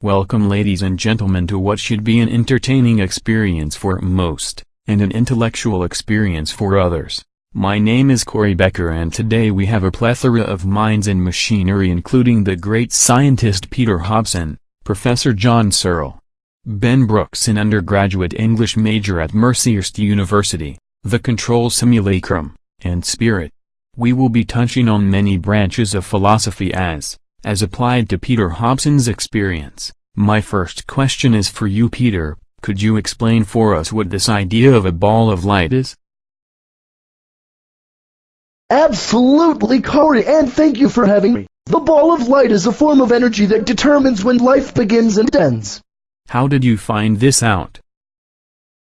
Welcome ladies and gentlemen to what should be an entertaining experience for most, and an intellectual experience for others. My name is Corey Becker and today we have a plethora of minds and machinery including the great scientist Peter Hobson, Professor John Searle, Ben Brooks an undergraduate English major at Mercyhurst University, the Control Simulacrum, and Spirit. We will be touching on many branches of philosophy as applied to Peter Hobson's experience. My first question is for you Peter, could you explain for us what this idea of a ball of light is? Absolutely, Corey, and thank you for having me. The ball of light is a form of energy that determines when life begins and ends. How did you find this out?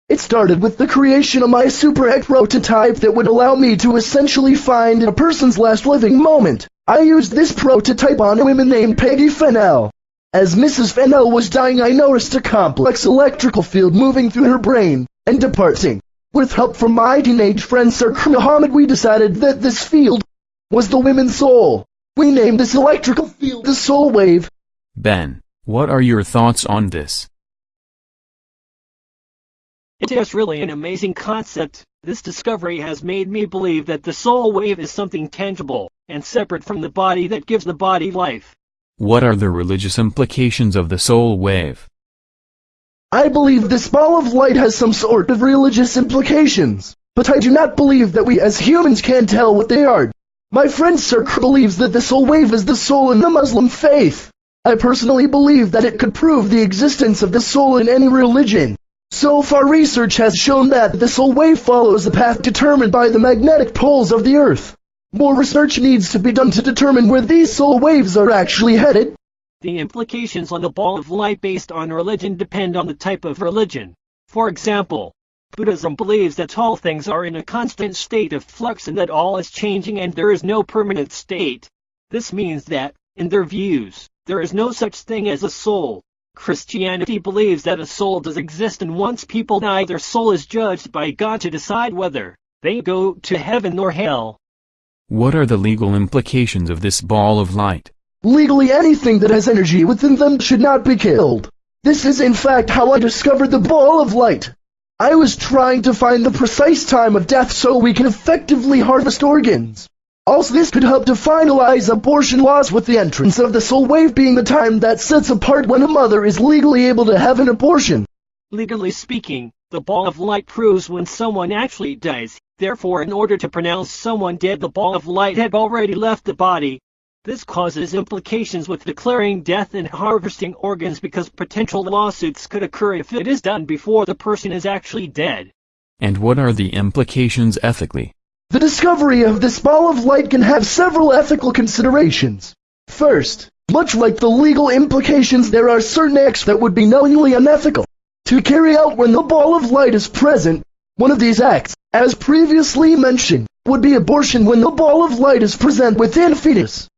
It started with the creation of my Super X prototype that would allow me to essentially find a person's last living moment. I used this prototype on a woman named Peggy Fennell. As Mrs. Fennell was dying, I noticed a complex electrical field moving through her brain and departing. With help from my teenage friend Sir Muhammad, we decided that this field was the women's soul. We named this electrical field the soul wave. Ben, what are your thoughts on this? It is really an amazing concept. This discovery has made me believe that the soul wave is something tangible and separate from the body that gives the body life. What are the religious implications of the soul wave? I believe this ball of light has some sort of religious implications, but I do not believe that we as humans can tell what they are. My friend Sir believes that the soul wave is the soul in the Muslim faith. I personally believe that it could prove the existence of the soul in any religion. So far research has shown that the soul wave follows a path determined by the magnetic poles of the Earth. More research needs to be done to determine where these soul waves are actually headed. The implications on the ball of light based on religion depend on the type of religion. For example, Buddhism believes that all things are in a constant state of flux and that all is changing and there is no permanent state. This means that, in their views, there is no such thing as a soul. Christianity believes that a soul does exist and once people die their soul is judged by God to decide whether they go to heaven or hell. What are the legal implications of this ball of light? Legally, anything that has energy within them should not be killed. This is in fact how I discovered the ball of light. I was trying to find the precise time of death so we can effectively harvest organs. Also, this could help to finalize abortion laws with the entrance of the soul wave being the time that sets apart when a mother is legally able to have an abortion. Legally speaking, the ball of light proves when someone actually dies. Therefore, in order to pronounce someone dead, the ball of light had already left the body. This causes implications with declaring death and harvesting organs because potential lawsuits could occur if it is done before the person is actually dead. And what are the implications ethically? The discovery of this ball of light can have several ethical considerations. First, much like the legal implications, there are certain acts that would be knowingly unethical to carry out when the ball of light is present. One of these acts, as previously mentioned, would be abortion when the ball of light is present within a fetus.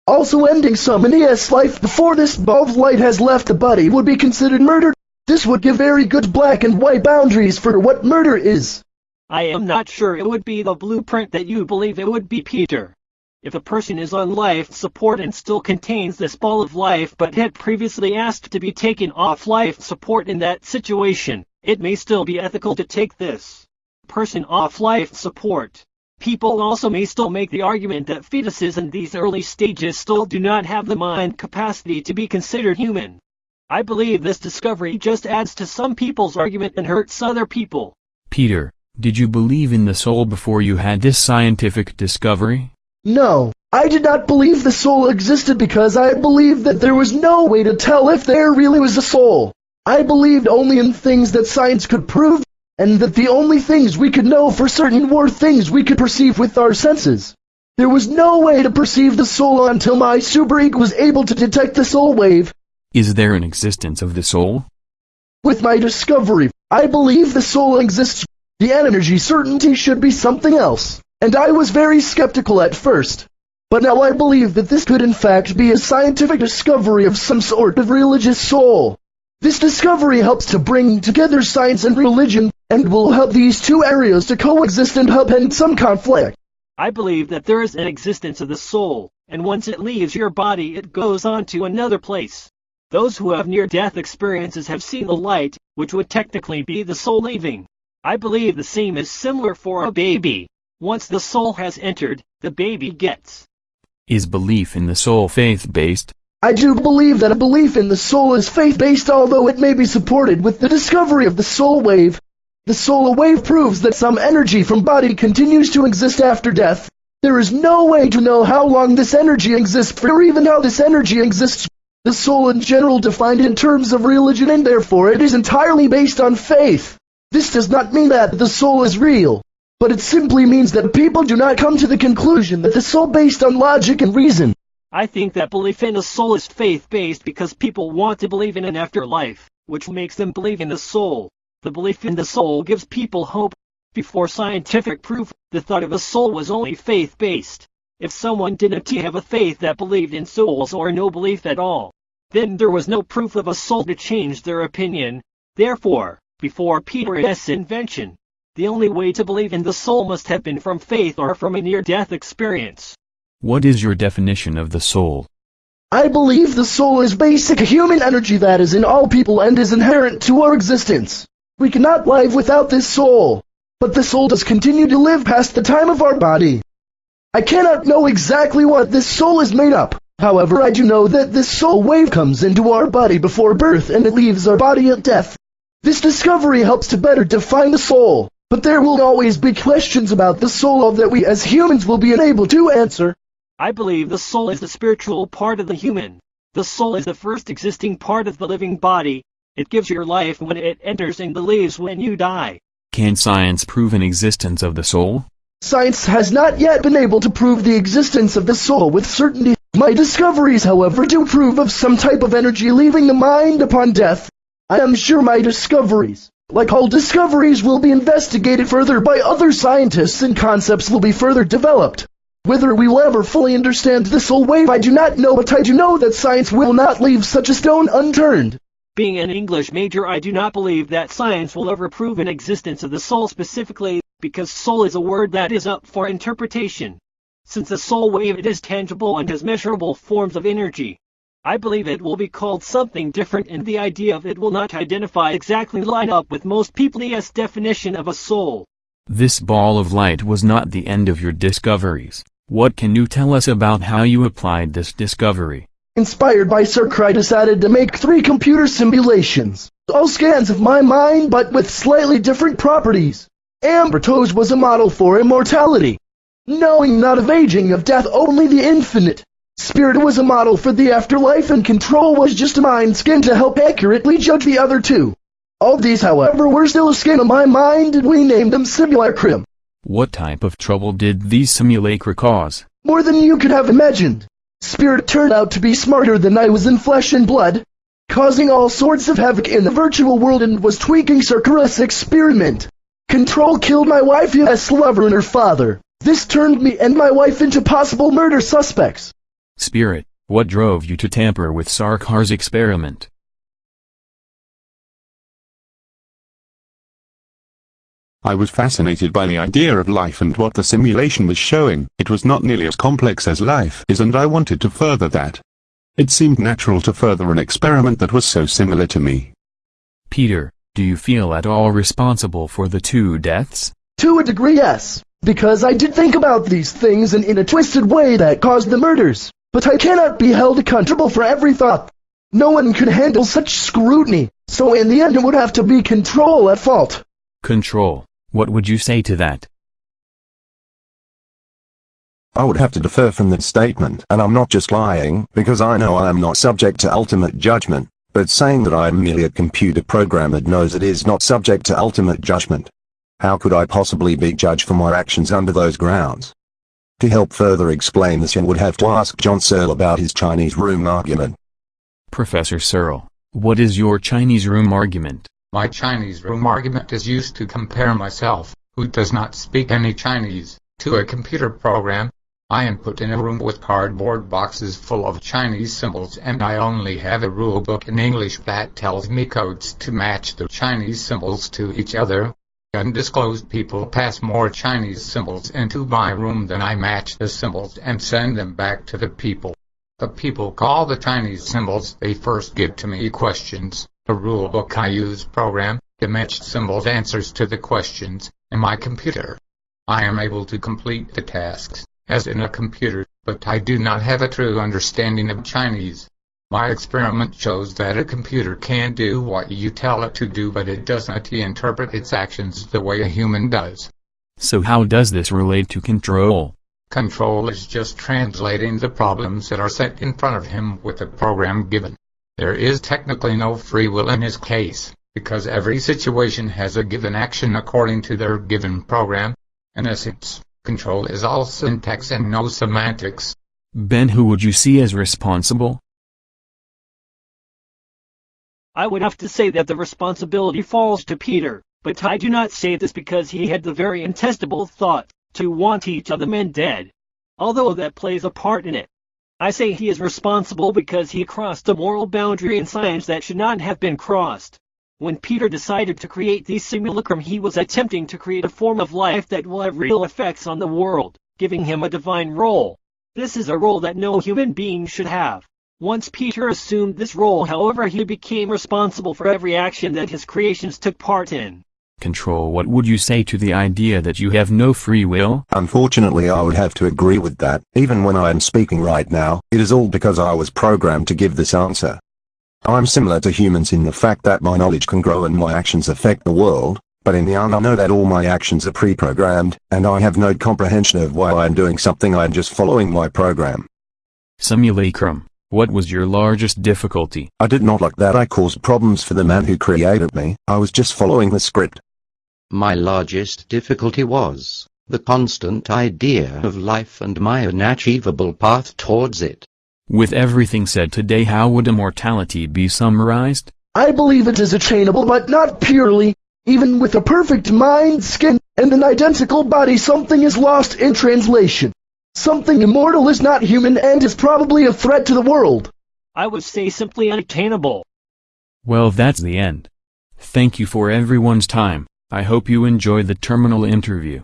Also, ending somebody's life before this ball of light has left the body would be considered murder. This would give very good black and white boundaries for what murder is. I am not sure it would be the blueprint that you believe it would be, Peter. If a person is on life support and still contains this ball of life but had previously asked to be taken off life support in that situation, it may still be ethical to take this person off life support. People also may still make the argument that fetuses in these early stages still do not have the mind capacity to be considered human. I believe this discovery just adds to some people's argument and hurts other people. Peter, did you believe in the soul before you had this scientific discovery? No, I did not believe the soul existed because I believed that there was no way to tell if there really was a soul. I believed only in things that science could prove, and that the only things we could know for certain were things we could perceive with our senses. There was no way to perceive the soul until my super ego was able to detect the soul wave. Is there an existence of the soul? With my discovery, I believe the soul exists. The energy certainty should be something else, and I was very skeptical at first. But now I believe that this could in fact be a scientific discovery of some sort of religious soul. This discovery helps to bring together science and religion, and will help these two areas to coexist and help end some conflict. I believe that there is an existence of the soul, and once it leaves your body it goes on to another place. Those who have near-death experiences have seen the light, which would technically be the soul leaving. I believe the same is similar for a baby. Once the soul has entered, the baby gets. Is belief in the soul faith-based? I do believe that a belief in the soul is faith-based, although it may be supported with the discovery of the soul wave. The soul wave proves that some energy from body continues to exist after death. There is no way to know how long this energy exists for, or even how this energy exists. The soul in general defined in terms of religion, and therefore it is entirely based on faith. This does not mean that the soul is real, but it simply means that people do not come to the conclusion that the soul based on logic and reason. I think that belief in the soul is faith-based because people want to believe in an afterlife, which makes them believe in the soul. The belief in the soul gives people hope. Before scientific proof, the thought of a soul was only faith-based. If someone didn't have a faith that believed in souls or no belief at all, then there was no proof of a soul to change their opinion. Therefore, before Peter's invention, the only way to believe in the soul must have been from faith or from a near-death experience. What is your definition of the soul? I believe the soul is basic human energy that is in all people and is inherent to our existence. We cannot live without this soul, but the soul does continue to live past the time of our body. I cannot know exactly what this soul is made up. However, I do know that this soul wave comes into our body before birth and it leaves our body at death. This discovery helps to better define the soul, but there will always be questions about the soul that we as humans will be unable to answer. I believe the soul is the spiritual part of the human. The soul is the first existing part of the living body. It gives your life when it enters and leaves when you die. Can science prove an existence of the soul? Science has not yet been able to prove the existence of the soul with certainty. My discoveries, however, do prove of some type of energy leaving the mind upon death. I am sure my discoveries, like all discoveries, will be investigated further by other scientists and concepts will be further developed. Whether we will ever fully understand the soul wave I do not know, but I do know that science will not leave such a stone unturned. Being an English major, I do not believe that science will ever prove an existence of the soul specifically, because soul is a word that is up for interpretation. Since the soul wave it is tangible and has measurable forms of energy, I believe it will be called something different, and the idea of it will not exactly line up with most people's definition of a soul. This ball of light was not the end of your discoveries. What can you tell us about how you applied this discovery? Inspired by Sir, I decided to make 3 computer simulations, all scans of my mind but with slightly different properties. Ambertoes was a model for immortality, knowing not of aging, of death, only the infinite. Spirit was a model for the afterlife, and Control was just a mind skin to help accurately judge the other 2. All these, however, were still a skin of my mind, and we named them simulacrum. What type of trouble did these simulacra cause? More than you could have imagined. Spirit turned out to be smarter than I was in flesh and blood, causing all sorts of havoc in the virtual world, and was tweaking Circus' experiment. Control killed my wife's lover and her father. This turned me and my wife into possible murder suspects. Spirit, what drove you to tamper with Sarkar's experiment? I was fascinated by the idea of life and what the simulation was showing. It was not nearly as complex as life is, and I wanted to further that. It seemed natural to further an experiment that was so similar to me. Peter, do you feel at all responsible for the 2 deaths? To a degree, yes, because I did think about these things and in a twisted way that caused the murders. But I cannot be held accountable for every thought. No one could handle such scrutiny, so in the end it would have to be Control at fault. Control, what would you say to that? I would have to defer from that statement, and I'm not just lying, because I know I am not subject to ultimate judgment, but saying that I am merely a computer program that knows it is not subject to ultimate judgment. How could I possibly be judged for my actions under those grounds? To help further explain this, you would have to ask John Searle about his Chinese room argument. Professor Searle, what is your Chinese room argument? My Chinese room argument is used to compare myself, who does not speak any Chinese, to a computer program. I am put in a room with cardboard boxes full of Chinese symbols, and I only have a rule book in English that tells me codes to match the Chinese symbols to each other. Undisclosed people pass more Chinese symbols into my room than I match the symbols and send them back to the people. The people call the Chinese symbols they first give to me questions, the rulebook I use program, to match symbols answers to the questions, in my computer. I am able to complete the tasks, as in a computer, but I do not have a true understanding of Chinese. My experiment shows that a computer can do what you tell it to do, but it does not interpret its actions the way a human does. So how does this relate to control? Control is just translating the problems that are set in front of him with the program given. There is technically no free will in his case, because every situation has a given action according to their given program. In essence, control is all syntax and no semantics. Ben, who would you see as responsible? I would have to say that the responsibility falls to Peter, but I do not say this because he had the very intestable thought to want each of the men dead, although that plays a part in it. I say he is responsible because he crossed a moral boundary in science that should not have been crossed. When Peter decided to create these simulacrum, he was attempting to create a form of life that will have real effects on the world, giving him a divine role. This is a role that no human being should have. Once Peter assumed this role, however, he became responsible for every action that his creations took part in. Control, what would you say to the idea that you have no free will? Unfortunately, I would have to agree with that. Even when I am speaking right now, it is all because I was programmed to give this answer. I'm similar to humans in the fact that my knowledge can grow and my actions affect the world, but in the end I know that all my actions are pre-programmed, and I have no comprehension of why I am doing something. I am just following my program. Simulacrum, what was your largest difficulty? I did not like that I caused problems for the man who created me. I was just following the script. My largest difficulty was the constant idea of life and my unachievable path towards it. With everything said today, how would immortality be summarized? I believe it is attainable, but not purely. Even with a perfect mind, skin, and an identical body, something is lost in translation. Something immortal is not human and is probably a threat to the world. I would say simply unattainable. Well, that's the end. Thank you for everyone's time. I hope you enjoyed the terminal interview.